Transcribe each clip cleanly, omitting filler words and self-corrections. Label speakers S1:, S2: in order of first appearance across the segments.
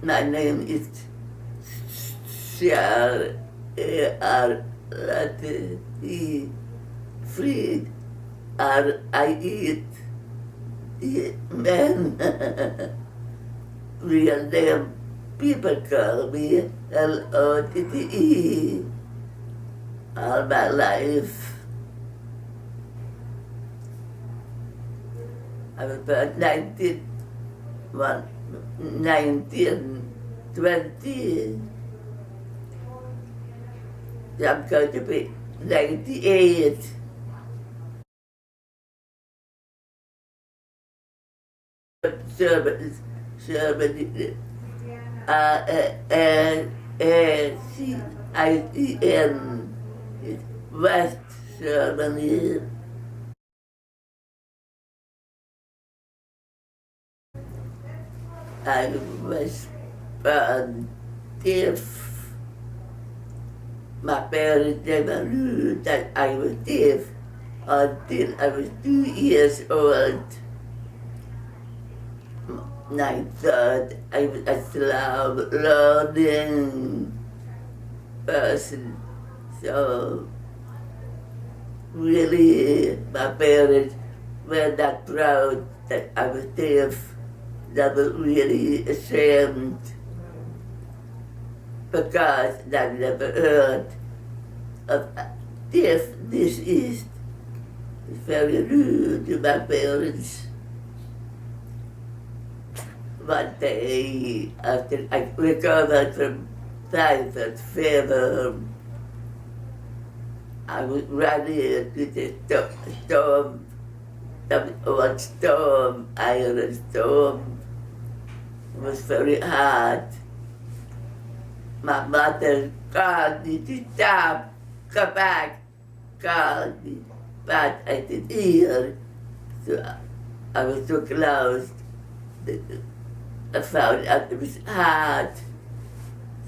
S1: My name is Charlotte Friedman. Man. Real name, people call me Lotte all my life. I was born 1920. I'm going to be 98. Germany, R-A-C-I-E-N, West Germany. I was born deaf. My parents never knew that I was deaf until I was 2 years old. I thought I was a slow learning person. So really my parents were not proud that I was deaf. They were really ashamed because I never heard of deaf disease. It's very rude to my parents. One day, after I recovered from typhoid fever, I was running to the storm, one storm, iron storm. It was very hard. My mother called me to stop, come back, called me, but I didn't hear. So I was so close. I found out it was hard,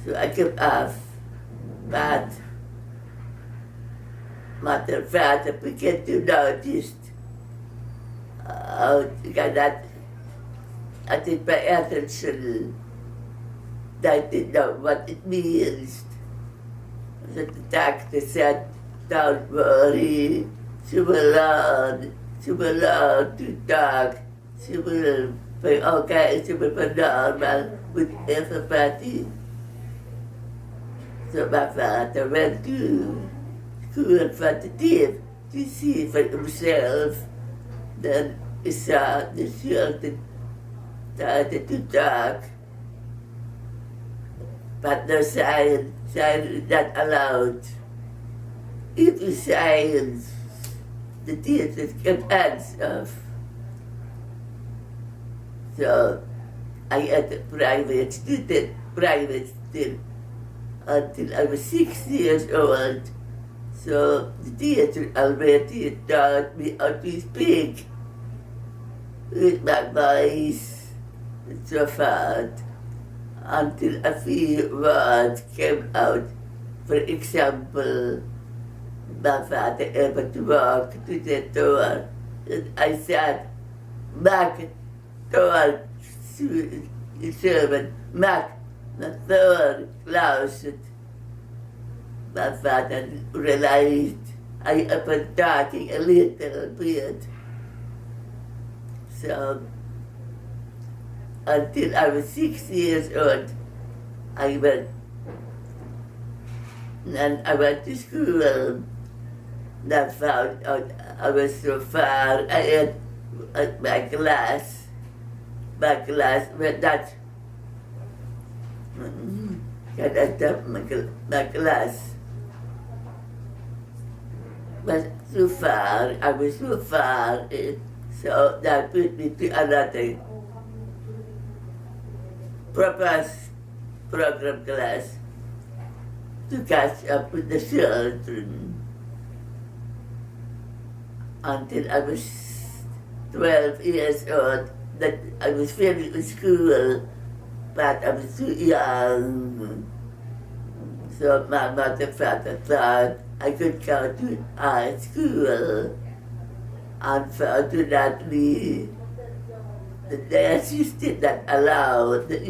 S1: so I gave up. But mother and father began to notice that I didn't pay attention. I didn't know what it means. So the doctor said, don't worry, she will learn to talk, she will be okay, she will be normal with everybody. So my father went to school for the deaf to see for himself. Then he saw the children started to talk. But no science is not allowed. If you science, the teachers get hands off. So I had a private student until I was 6 years old. So the teacher already taught me how to speak with my voice. It's so hard until a few words came out. For example, my father ever to walk to the door, and I said, "Back door, servant, back the door closet." My father realized I had been talking a little bit. So until I was 6 years old, I went to school. And I found out I was so far ahead at my class. My class were not, can I stop my class? But so far, I was so far, so that put me to another program class to catch up with the children. Until I was 12 years old, that I was finished with school, but I was too young. So my mother and father thought I could go to high school. Unfortunately, the nurses did not allow the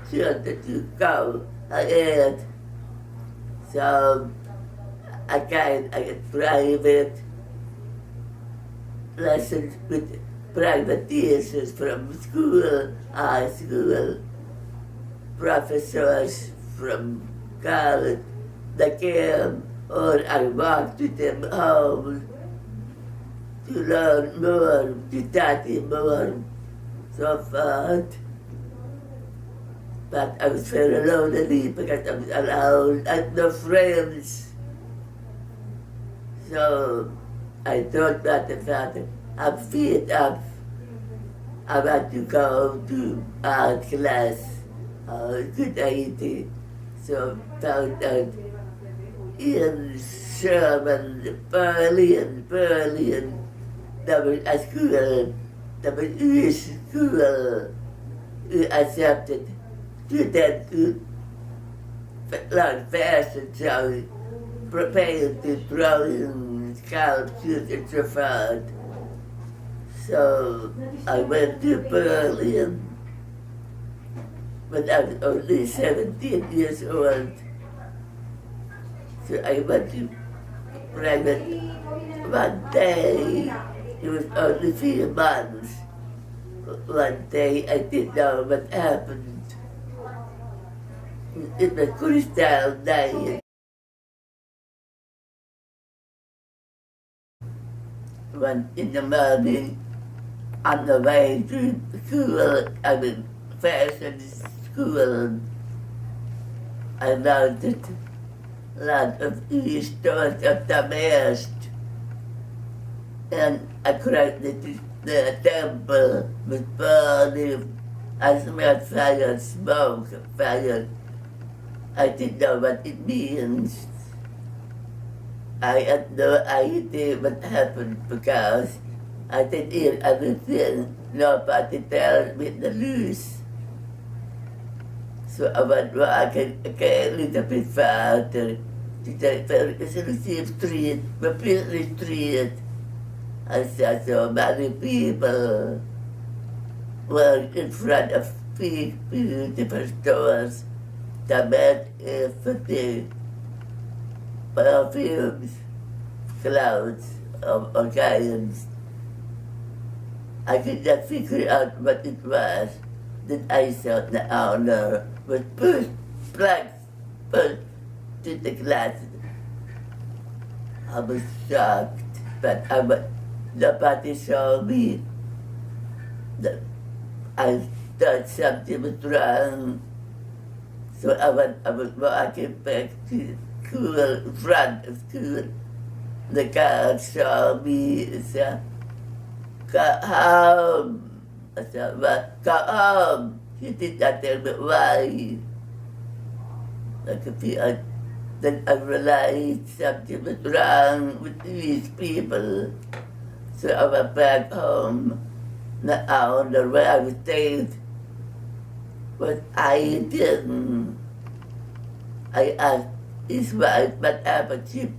S1: sure that you go ahead. So again, I get private lessons with private teachers from school, high school, professors from college. They came, or I walked with them home to learn more, to study more, so forth. But I was very lonely because I was alone, I had no friends. So I thought about the fact that I'm fed up. I want to go to art class, good idea. So found out in Sherman, Berlin, there was a school, there was a Jewish school who accepted students to learn fashion, so prepared to drawing, sculptures, and so forth. So I went to Berlin when I was only 17 years old. So I went to private one day. It was only 3 months. One day I didn't know what happened. It was crystal night. One in the morning, on the way to school, I mean, fashion school, I noticed a lot of stores of the best. And I cried that the temple was burning. I smelled fire, smoke, fire. I didn't know what it means. I had no idea what happened because I didn't hear anything. Nobody told me the news. So I went walking again a little bit farther to the street, the busy street. I saw so many people were in front of big, beautiful stores. The men everything, perfumes, clothes of all kinds. I could not figure out what it was. Then I saw the owner was pushed to the glass. I was shocked, but nobody saw me. I thought something was wrong. So I was walking back to school, in front of school. The guard saw me and said, "Go home." I said, "Well, go home." He did not tell me why. Then I realized something was wrong with these people. So I went back home. The owner where I was staying, but I didn't. I asked his wife what happened. She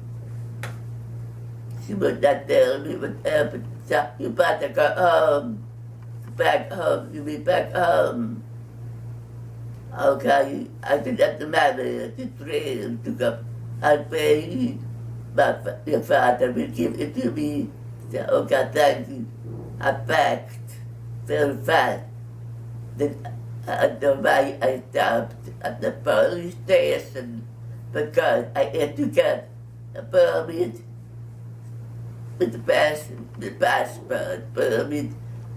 S1: would not tell me what happened. So you better go home. Back home. You'll be back home. Okay, I didn't have the money to train to go. I'll pay, but your father will give it to me. So, okay, thank you. I packed very fast. Then on the way I stopped at the police station because I had to get a permit with the passport permit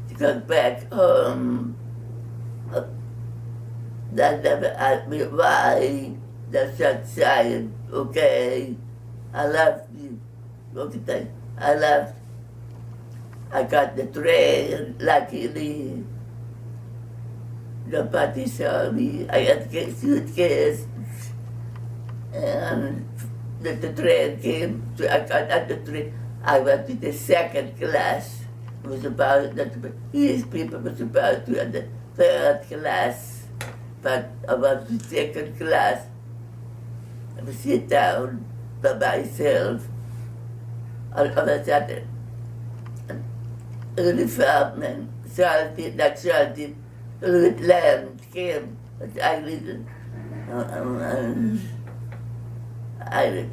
S1: to come back home. They never asked me why. They said, "Saying, okay, I love you." Okay, I left. I got the train, luckily. Nobody saw me. I had a suitcase. And the train came. So I got on the train. I went to the second class. It was about, these people were supposed to have the third class. But I went to second class. I would sit down by myself. All of a sudden, a uniformed man, salted, not salted, with lamb came But I didn't. I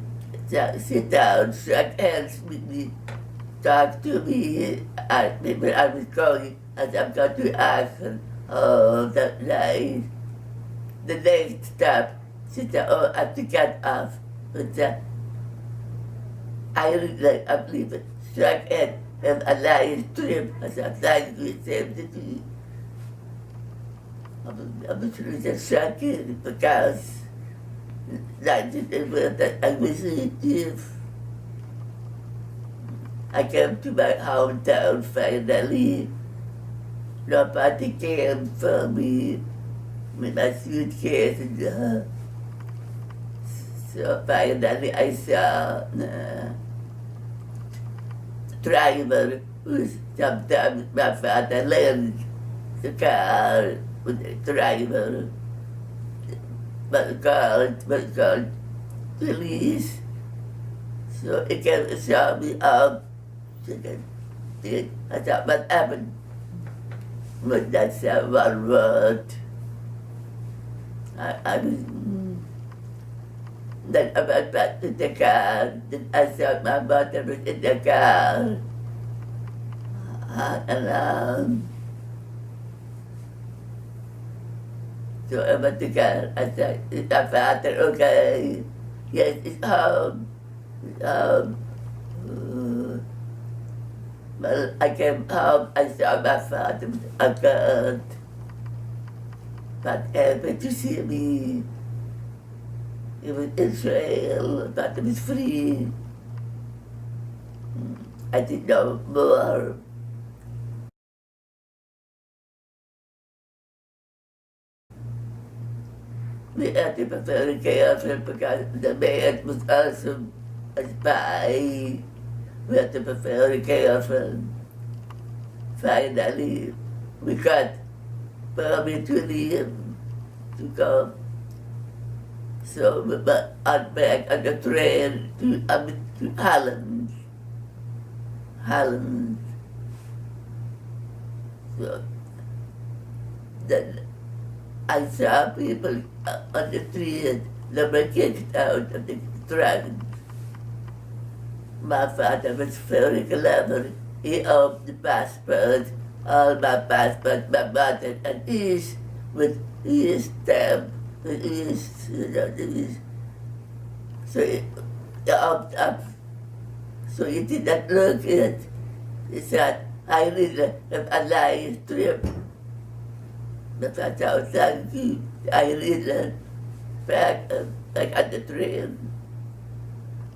S1: sit down, shake hands with me, talk to me. Maybe I was going as I'm going to ask her, oh, that night. The next step, she said, oh, I have to get off. But I really, I believe it, shake hands and a nice trip. I said, thank you, same to you. I was really just shaking because that didn't work that I was deaf. I came to my hometown finally. Nobody came for me with my suitcase and so finally I saw a driver who sometimes my father lent the car with the driver. But called police. So he came and saw me up. I thought, what happened? But that's one word. I was, then I went back to the car. Then I saw my mother was in the car. And so I went to car. I said, is my father okay? Yes, he's home. He's home. Well, I came home, I saw my father was occurred. But happy to see me. He was in Israel, but he was free. I didn't know more. We had to be very careful because the man was also a spy. We had to be very careful. Finally, we got permit to leave, to go. So we were on back on the train to Holland. Holland. So then I saw people on the street, they were kicked out of the train. My father was very clever. He opened the passport, all my passport, my mother, and his, with his stamp, with his, his. So he opened up. So he did not look at it. He said, I really have a nice trip. But I said, thank you. I really back on the train.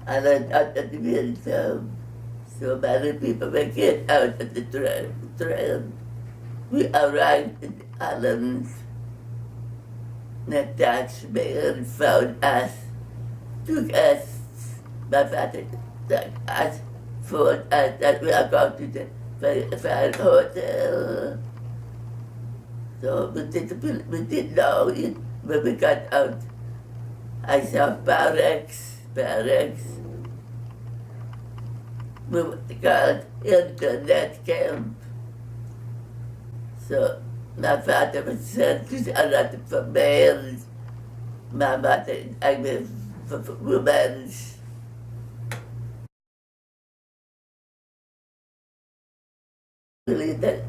S1: And then out at the window, so many people were get out of the train. We arrived in the islands. The Dutchman found us, took us, my father took us, phoned us that we are going to the fine hotel. So we didn't know it when we got out. I saw barracks. We got internet camp. So my father was sent to a lot of males. My mother, I mean, for women. Really, that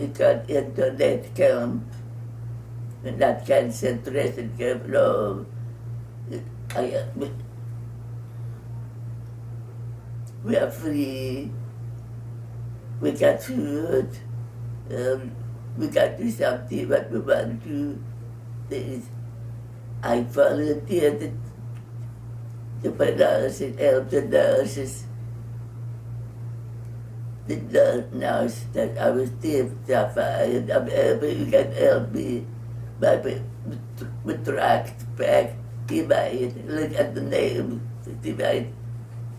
S1: we got internet camp. And that concentration camp, no. We are free, we got food, we can do something what we want to do. I volunteered to be nurse and help the nurses. The nurse that I was still suffering, I'm happy you can help me. But we tracked back. He might look at the name. He might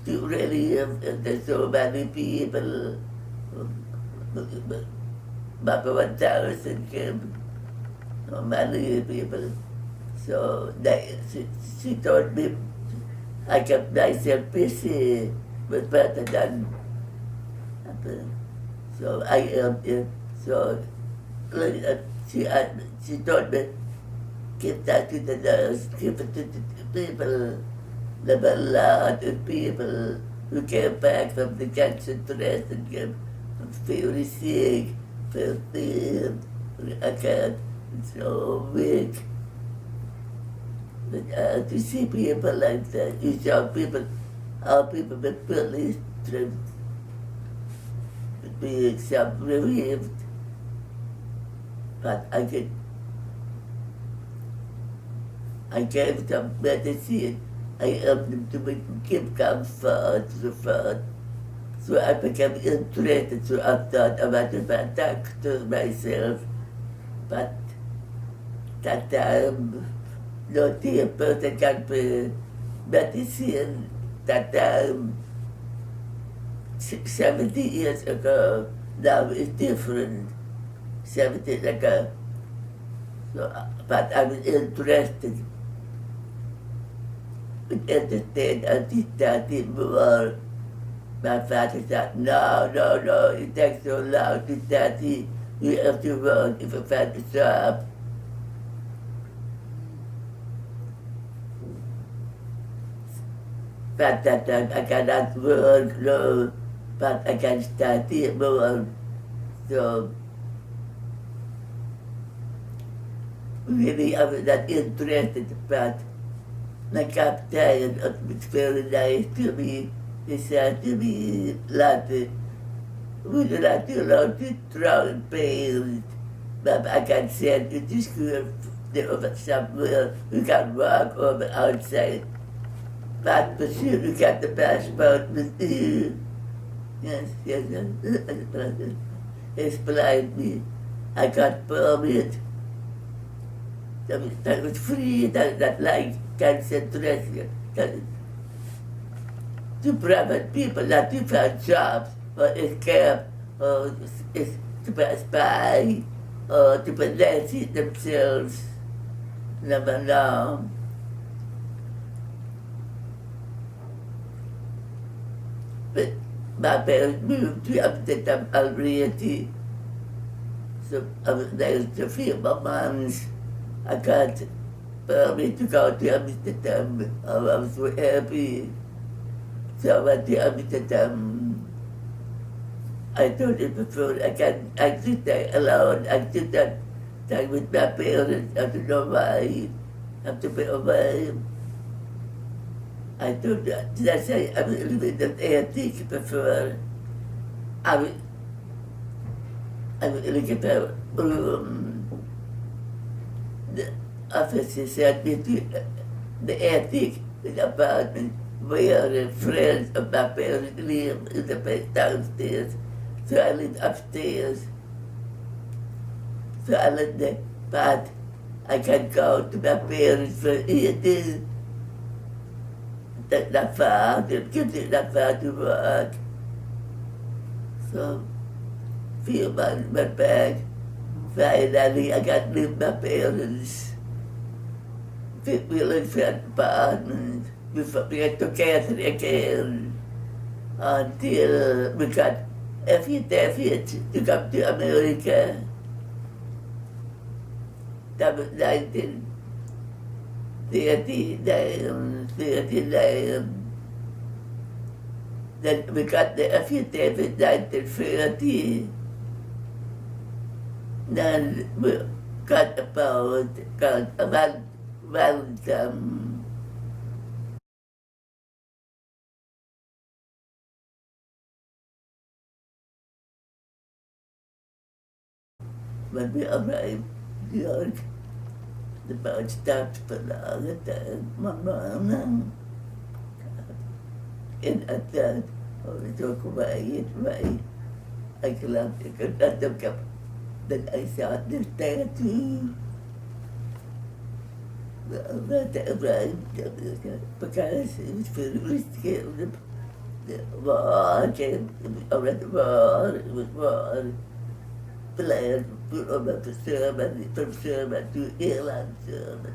S1: do really there's so many people. About 1,000 came. So many people. So she told me I kept myself busy with better than. So I helped him. So she told me, give that to the nurse, give it to the people. There were a lot of people who came back from the concentration camp, very sick, very thin, I can't, so weak. But to see people like that, you saw people, all people with bullies, being self-relieved. But I gave them medicine. I helped them to give comfort, support. So I became interested, so I thought about to be a doctor myself. But that time, no dear person can be medicine. That time, 70 years ago, now it's different. 70 years ago. So, but I was interested. Interested, I did that more. My father said, no, it takes so long to study. You have to work if you find a job. But that time I cannot work, no, but I can study more. So, really, I was not interested, but my captain was very nice to me. He said to me, Latte, would you like to learn to draw and paint? But I can send you to school somewhere you can work on the outside. But for sure you got the passport with you. Yes. He explained me. I got permit. That was free, that like concentration. To private people, not to find jobs, or escape, or to be a spy, or to be lazy themselves. Never know. But my parents moved to Amsterdam already. So I was there for a few more months. I got permit to go to Amsterdam. I was so happy. So I went to Amsterdam. I told you before, I sit there alone. I sit there with my parents. I don't know why. I have to be away. I told you, did I say I was living in the attic before? I was looking at the room. The officer sent me to the attic, the apartment, where friends of my parents live in the place downstairs. So I lived upstairs. So I lived there, but I can go to my parents for eating. Not far, not far to work. So, few months went back. Finally, I got to live with my parents. We lived in an apartment. We got together again until we got affidavit to come to America. That was 1939. Then we got the affidavit 1930. Then we got about when we arrived in New York, the boat stopped for long at my mom. And I thought, oh, it's so quiet, right? I clapped, I could not look up. Then I saw the statue. But I arrived because it was very risky. The war came, around the war, it was war. Planned from Sherman to Ireland, Sherman.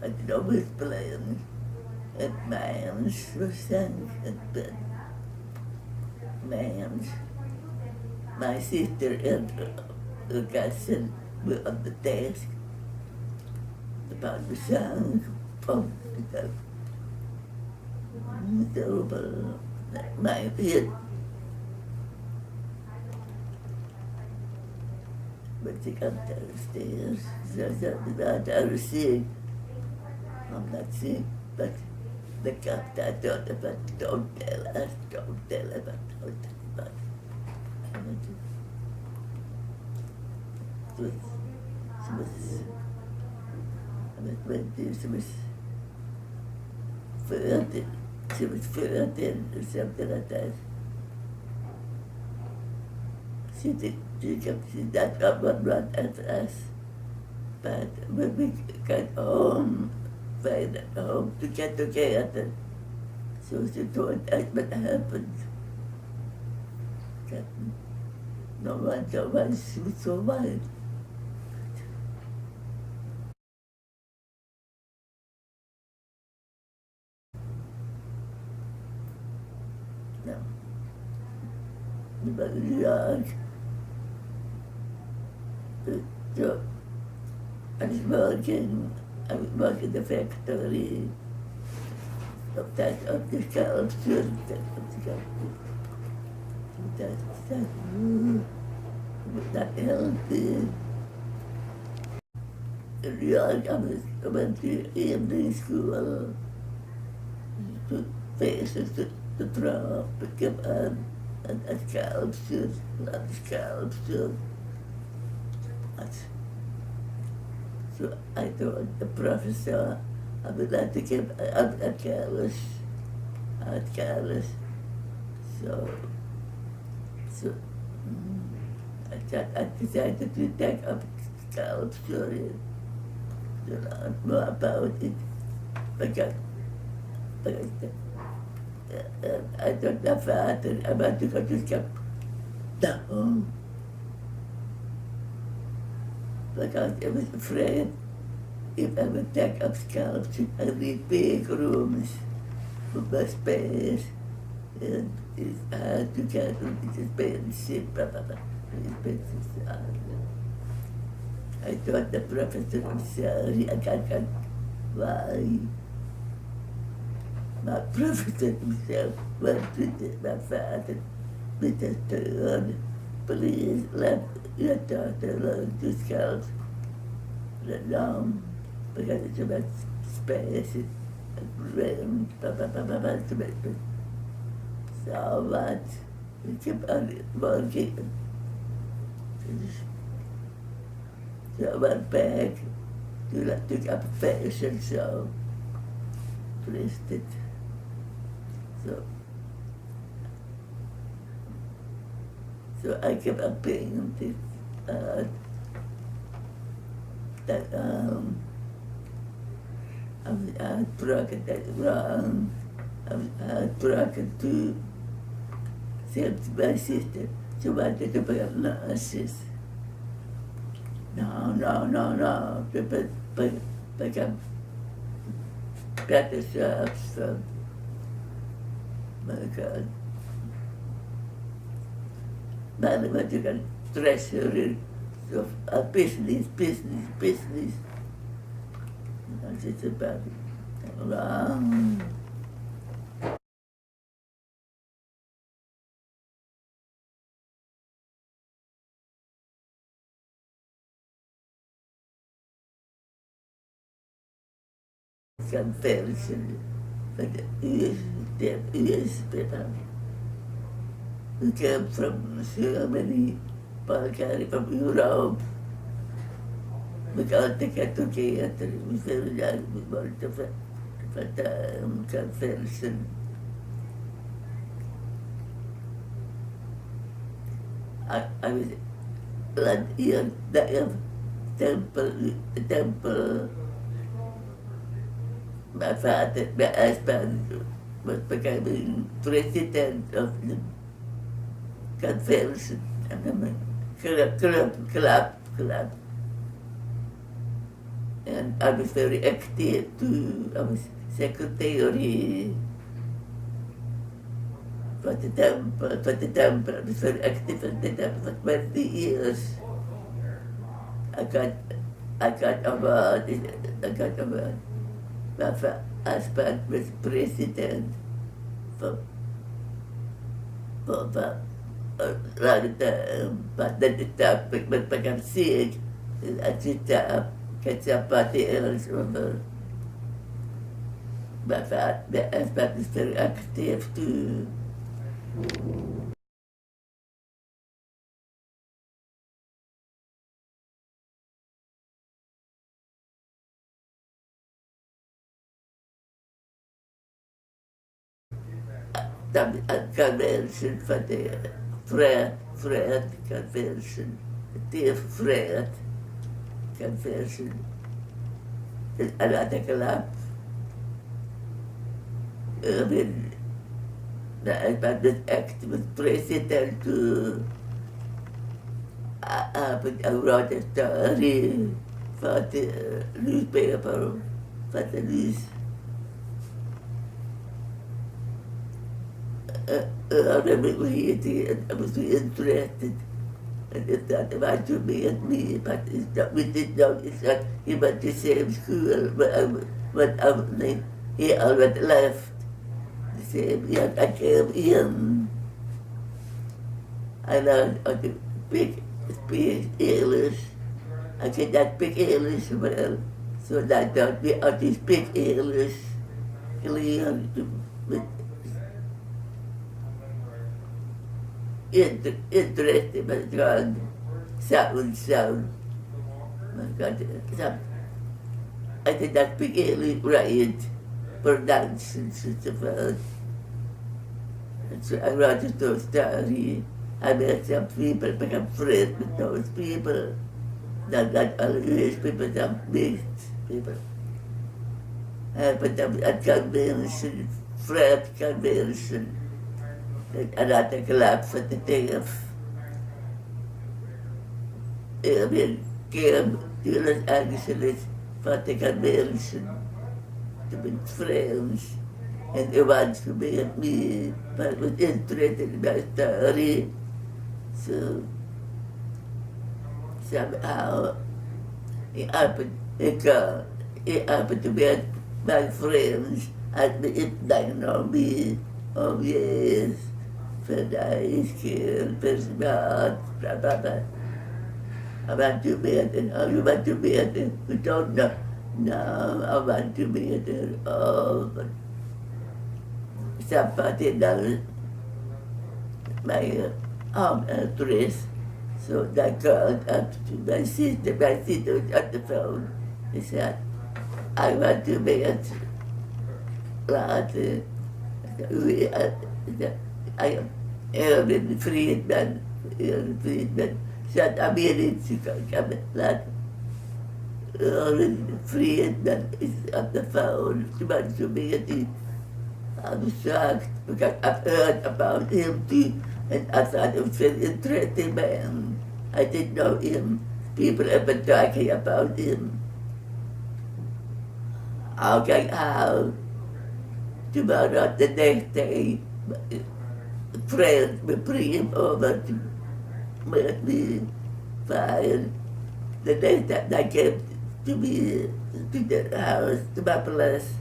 S1: I did always plan. And Mans was sent and Mans. My sister and the guys were on the desk about the sound of the terrible my head. But they got downstairs, I was sick. I'm not sick, but the captain thought about don't tell us, don't tell about, don't tell about. She was 14 or something like that. She got up and run at us. But when we got home, finally home to get together, so she told us what happened. That no matter what, she was so wild. No. But York, so I was working in the factory of the sculpture, that healthy. In York, I went to evening school to faces to draw, pick up a sculpture, not a sculpture. So I told the professor I would like to give art careless. So I decided to take up sculpture and learn more about it. Because I told my father I want to go to down. Because I was afraid if I would take up sculpture, I need big rooms for my space. And it's hard to get on this expensive, blah, blah, blah. Expensive. I thought the professor was sorry. I can't why. My professor himself went to my father with a turn. Please let your daughter learn to sculpt the lawn because it's about space and room, blah, blah, blah, blah, blah, blah, blah. So what? We keep on working. So I went back to a fashion show, placed it. So I kept on painting that I was broken that wrong. I was broken to send to my sister. She wanted to be a nurses. No. Become better jobs from my God. Man, what you can treasure of a business. And it's about long. Comparison, but US better. We came from Germany, Bulgaria, from Europe. We got to get together. It was very nice. We wanted to have comparison. I was last year, the temple. My father, my husband, was becoming president of the convention, club. And I was very active too. I was secretary for the temple. I was very active in the temple for 20 years. I got award. I got award. My husband was president for about long time, but then the time became sick. I just get somebody else over. My husband is very active too. Convention for the Fred convention, the Fred convention. Another club. When the husband act was president to I wrote a story for the newspaper, for the news. I was interested, and it thought about to be and me, but it's not, we didn't know it's not, he went to the same school, but he already left the same year. I came in, I learned how to speak English. I cannot speak English well, so that taught me how to speak English clear, interesting, but God, sound. My God, I did not speak English right, pronounce and such a word. And so I wrote a those story. I met some people, become friends with those people. Not always people, some mixed people. But at convention, friend convention, another club for the day of came to Los Angeles for the convention to meet friends, and they wanted to meet me, but was interested in my story. So somehow he happened to meet my friends, and they didn't know me. Oh yes. Very skilled, very smart, blah, blah, blah. I want to be at it. Oh, you want to be at it? We don't know. No, I want to be at it. Oh, but somebody knows my home address. So I called up to my sister. My sister was on the phone. He said, I want to be at Charlotte. I am Charlotte Friedman. Said America, Charlotte Friedman is on the phone. She wants to meet him. I was shocked because I've heard about him too, and I thought it was an interesting man. I didn't know him. People have been talking about him. Okay, how? Tomorrow, the next day, friends will bring him over to meet me. Fine. The next time I came to me, to the house, to my place,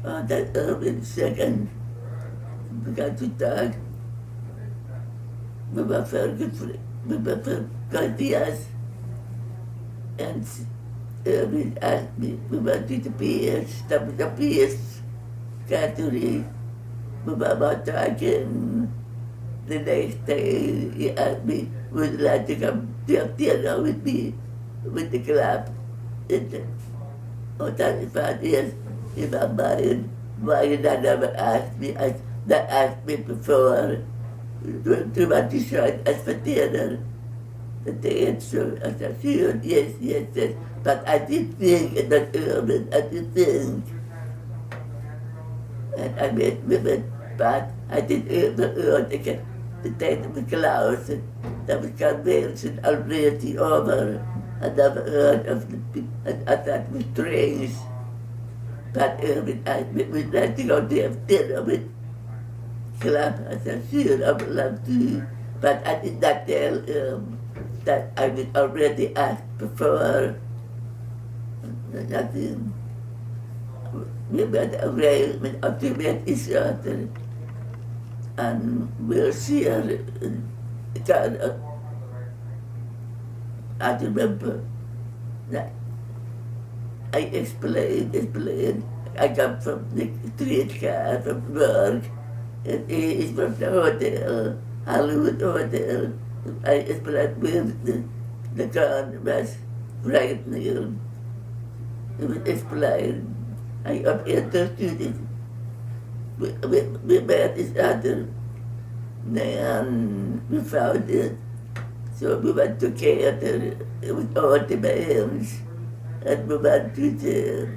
S1: on that early second, began to talk with my very good friend, with my friend Gardias, and Irving asked me, we went to the PS category. We were about talking. The next day, he asked me, would you like to come to have dinner with me, with the club? And, oh, 35 years in my mind. Why did I never ask me? That asked me before. To want to join us for dinner. The answer, I said, sure, yes. But I did think in that early, I did think. And I met women, but I did earn again. The day of the clouds, and that was convention already over. I never heard of the people, and I thought it was strange. But we'd like to go to have dinner with club. I said, sure, I would love to. But I did not tell him. that I was already asked before. Nothing. We made arrangement of to meet each other, and we'll see her. I remember that I explained. I come from the streetcar from work, and he is from the hotel, Hollywood Hotel. I explained where the gun was right near. It was explained. I am interested in we met each other, and we found it. So we went together with all the bands, and we went to the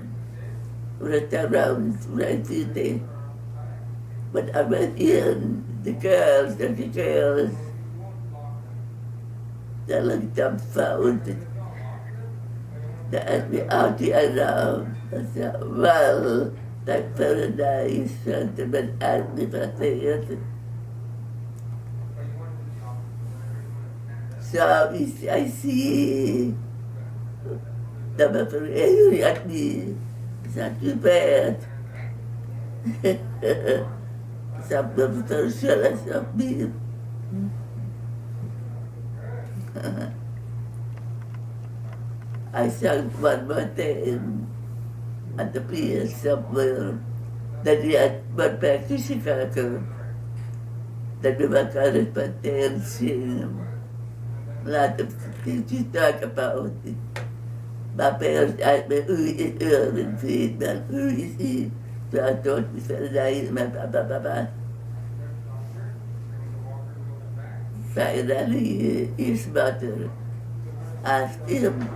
S1: restaurant right there. When I went in, the girls, they looked dumbfounded. They asked me out the around. I said, well, that's very nice. Gentlemen asked me for it. So I see the very angry at me. It's not too bad. Some of them so jealous of me. I sang one more time at the pier somewhere. Then we had went back to Chicago. Then we were corresponding. A lot of things to talk about. My parents asked me, who is Charlotte Friedman? Who is he? So I thought we said, finally, his mother asked him,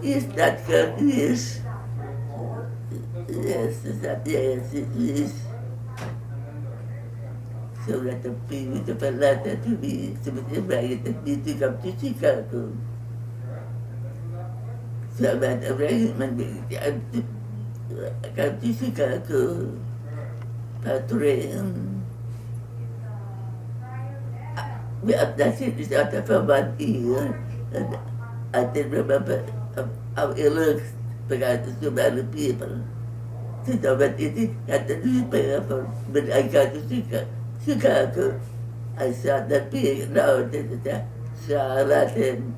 S1: is that girl Jewish? Yes, yes, it is. So that the beautiful letter to me, so it invited me to come to Chicago. So I made arrangement to come to Chicago by train. We have not seen each other for 1 year, and I didn't remember how it looks because there's so many people. Since I went in at the newspaper, when I got to Chicago, I saw that big note that Charlotte in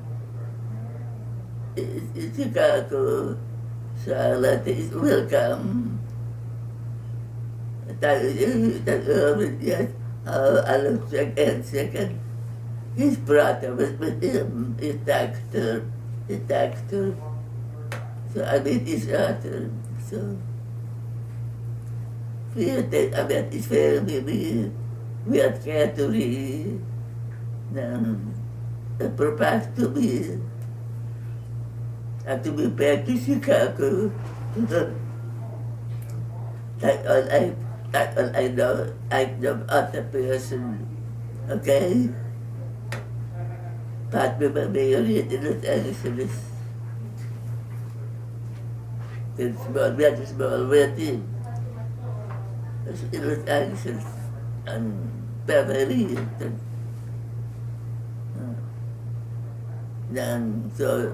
S1: Chicago, Charlotte is welcome. Yes, I looked second. His brother was with him, his doctor. So I met his other. So I met his family. We had Catholic. They proposed to me. I had to be back to Chicago. That's all I know. I know other person. Okay? But we were married in Los Angeles. We had a small wedding in Los Angeles and Beverly Hilton. And so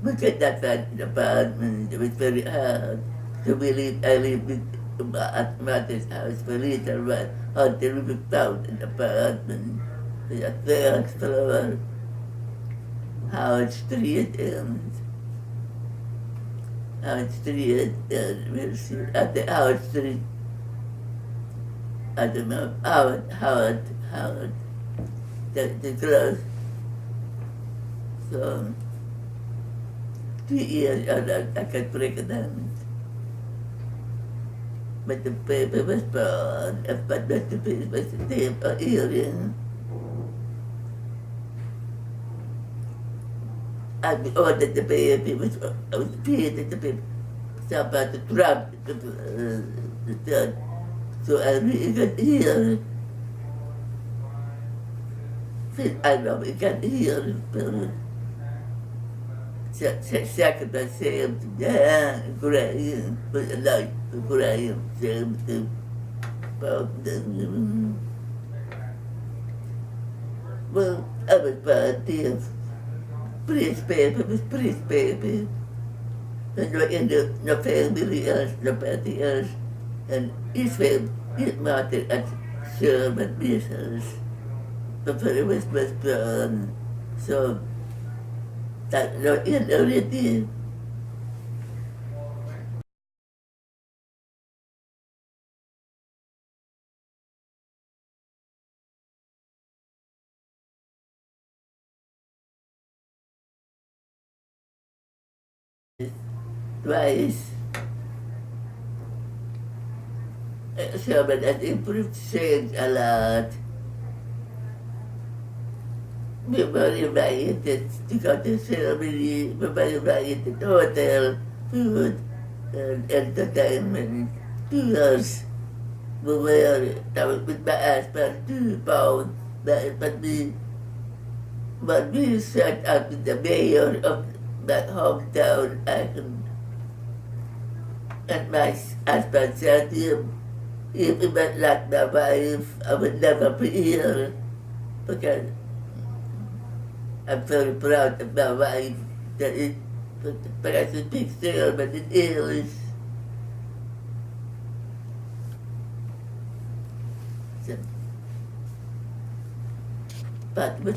S1: we could not find an apartment. It was very hard. So I lived at mother's house for a little while until we found an apartment. The third floor, Howard Street, and we'll see, at the Howard Street, I don't know, Howard, the close. So, 2 years, I could break it down. But the paper was burned, but not the paper was the tape or earring. I ordered the paper, I was paid at the paper. Somebody dropped the third. So I really got here. I know we got here. Second I saved, Graham, but I like Graham, saved him. Well, I was bad, Please, baby, please, baby. And we're in the family else, nobody else. And his family, his mother at Sherman business. But for the Christmas burn. So, that no in already. Twice. Sherman has improved things a lot. We were invited to go to ceremony, we were invited to hotel, food, and entertainment, tours. We were, that was with my husband, 2 pounds, but we set up with the mayor of my hometown, and my husband said to him, if it was not my wife, I would never be here, because I'm very proud of my wife that it, but I should speak German and English. So, but what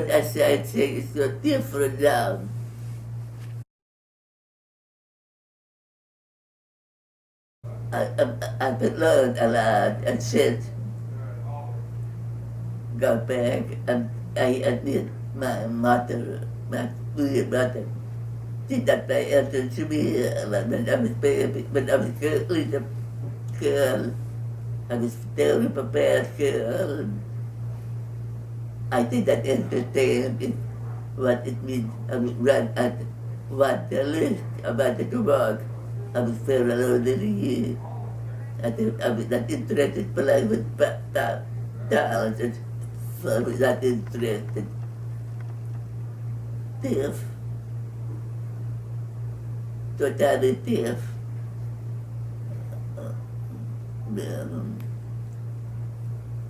S1: I say is so different now. I've learned a lot and said, go back, and I admit my mother, my weird mother, did not pay attention to me when I was baby, when I was a little girl. I was very prepared girl. I did not understand what it means. I would run at what the list about the drug. I was very lonely. I was not interested, but I was talented. So I was not interested. Deaf. Totally deaf.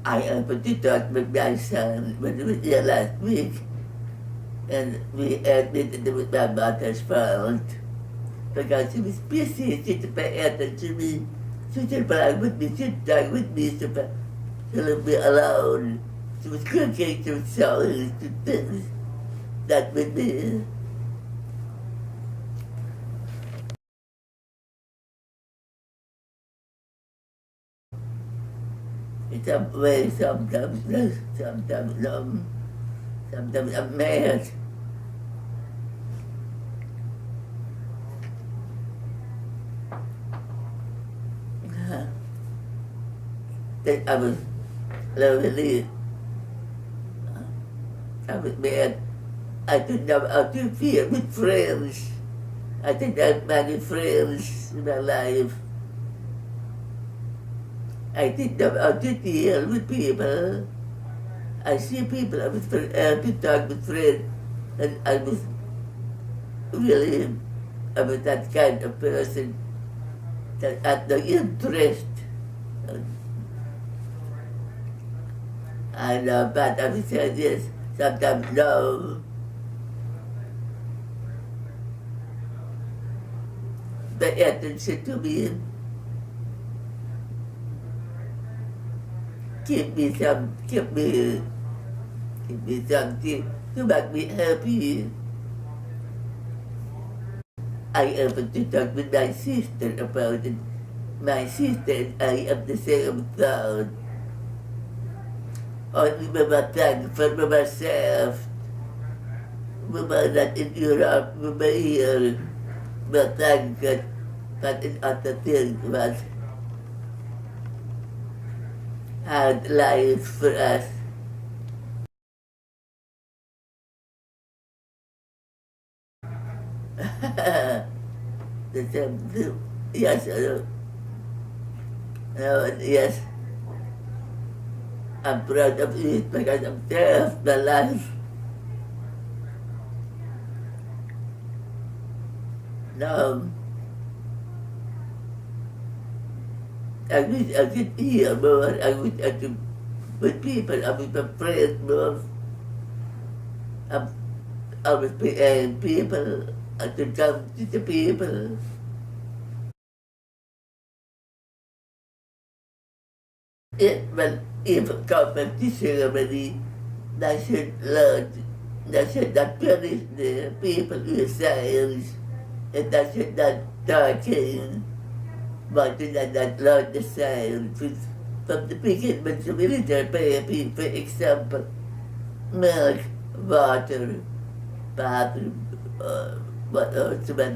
S1: I happened to talk with my son when he was here last week, and we admitted it was my mother's fault because she was busy. She didn't pay attention to me. She didn't play with me. She didn't talk with me. She left me alone. She was cooking. She was sewing. She did that with me. In some way, sometimes no, sometimes no. Sometimes I'm mad. Then I was lonely. I was mad. I didn't know how to feel with friends. I didn't have many friends in my life. I didn't know how to deal with people. I see people, I was very happy to talk with friends, and I was really, I was that kind of person that had no interest. I know, but I was saying yes, sometimes no. Pay attention to me. Give me something to make me happy. I happened to talk with my sister about it. My sister and I have the same thought. Only we were thankful for myself. We were not in Europe, we were here. We were thankful, but in other things was hard life for us. The same thing. Yes, yes. I'm proud of it because I'm deaf my life. Now, I wish I could hear more. I wish I could, with people, I would be friends more. I'm always paying people to come to the people. When if come ceremony, they should learn, they should not punish the people who say, and they should not talking, but they should not learn the signs. From the beginning, when the military pay people, for example, milk, water, bathroom, what else, but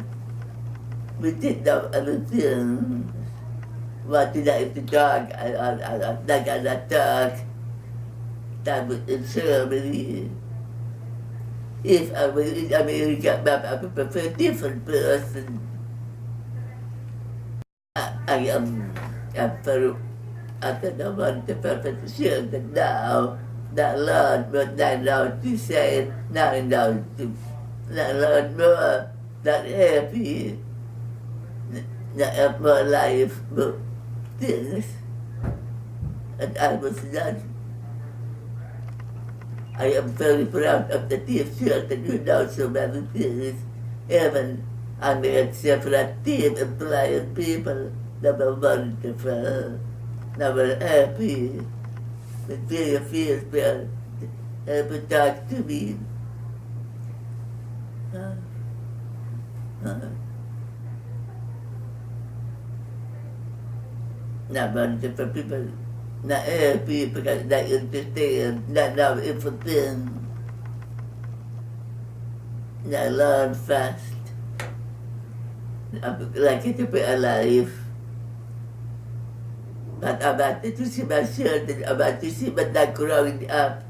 S1: we did not understand what did I the dog, I got that dog, that was in Germany. If I was in America, I would prefer a different person. I am very, I don't want the perfect sure that now, that learn, but I know to say, now I know to not learn more, not happy, not have more life, but things. And I was not. I am very proud of the teacher that you know so many things. Even I made separate team employing people that were wonderful, that were happy, that very feel well, able to talk to me. Not wonderful people. Not happy because they understand, not know everything. They learn fast. I'm lucky to be alive. But I'm about to see my children, I'm about to see my dad growing up.